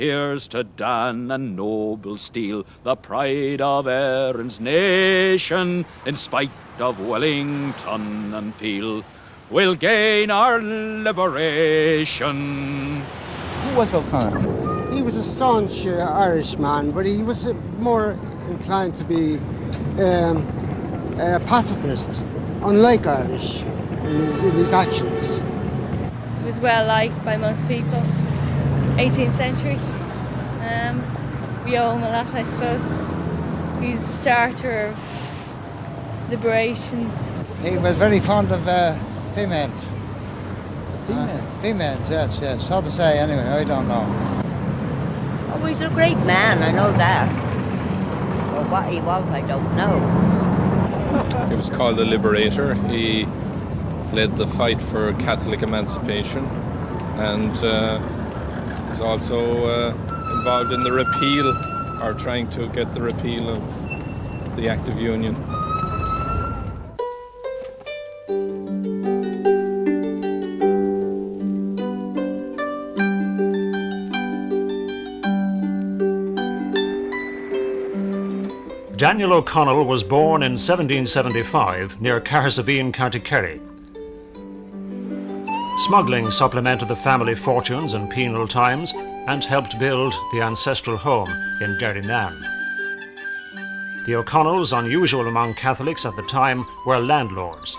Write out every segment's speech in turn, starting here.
Here's to Dan and noble steel, the pride of Erin's nation, in spite of Wellington and Peel, we'll gain our liberation. Who was O'Connell? He was a staunch Irishman, but he was more inclined to be a pacifist, unlike Irish in his actions. He was well liked by most people. 18th century. We owe him a lot, I suppose. He's the starter of liberation. He was very fond of females. Female? Females, yes. How to say anyway, I don't know. Oh, he's a great man, I know that. But what he was, I don't know. He was called the Liberator. He led the fight for Catholic emancipation and was also involved in the repeal, or trying to get the repeal of the Act of Union. Daniel O'Connell was born in 1775 near Cahirciveen, County Kerry. Smuggling supplemented the family fortunes in penal times and helped build the ancestral home in Derrynane. The O'Connells, unusual among Catholics at the time, were landlords.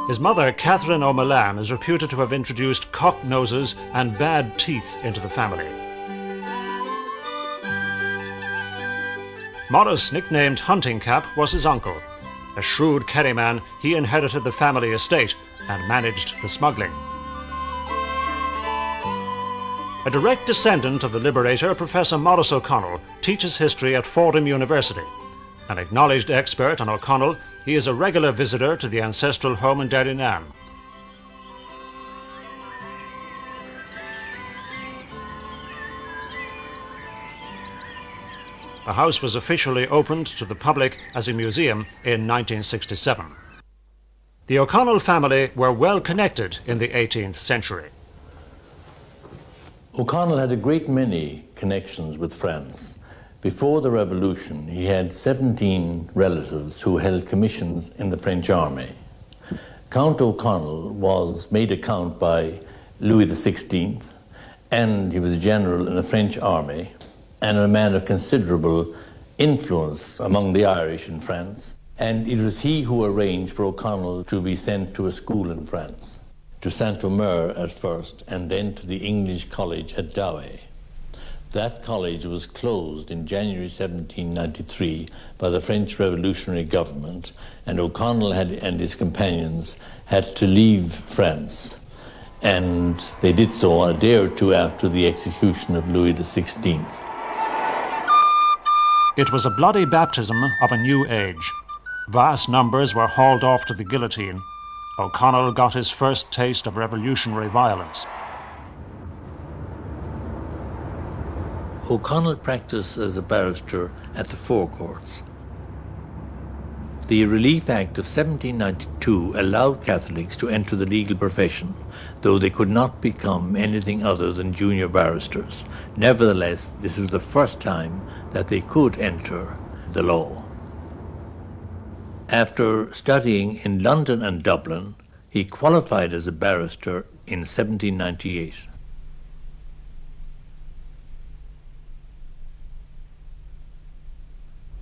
His mother, Catherine O'Mallan, is reputed to have introduced cock noses and bad teeth into the family. Maurice, nicknamed Hunting Cap, was his uncle. A shrewd Kerryman, he inherited the family estate and managed the smuggling. A direct descendant of the Liberator, Professor Maurice O'Connell teaches history at Fordham University. An acknowledged expert on O'Connell, he is a regular visitor to the ancestral home in Derrynane. The house was officially opened to the public as a museum in 1967. The O'Connell family were well connected in the 18th century. O'Connell had a great many connections with France. Before the Revolution, he had 17 relatives who held commissions in the French army. Count O'Connell was made a count by Louis XVI, and he was a general in the French army, and a man of considerable influence among the Irish in France. And it was he who arranged for O'Connell to be sent to a school in France, to Saint-Omer at first, and then to the English College at Douai. That college was closed in January 1793 by the French Revolutionary government, and O'Connell and his companions had to leave France. And they did so a day or two after the execution of Louis XVI. It was a bloody baptism of a new age. Vast numbers were hauled off to the guillotine. O'Connell got his first taste of revolutionary violence. O'Connell practiced as a barrister at the Four Courts. The Relief Act of 1792 allowed Catholics to enter the legal profession, though they could not become anything other than junior barristers. Nevertheless, this was the first time that they could enter the law. After studying in London and Dublin, he qualified as a barrister in 1798.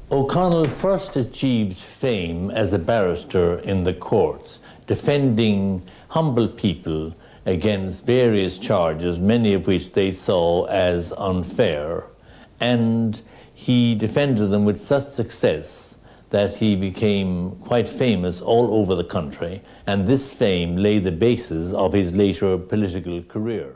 O'Connell first achieved fame as a barrister in the courts, defending humble people against various charges, many of which they saw as unfair, and he defended them with such success that he became quite famous all over the country, and this fame laid the basis of his later political career.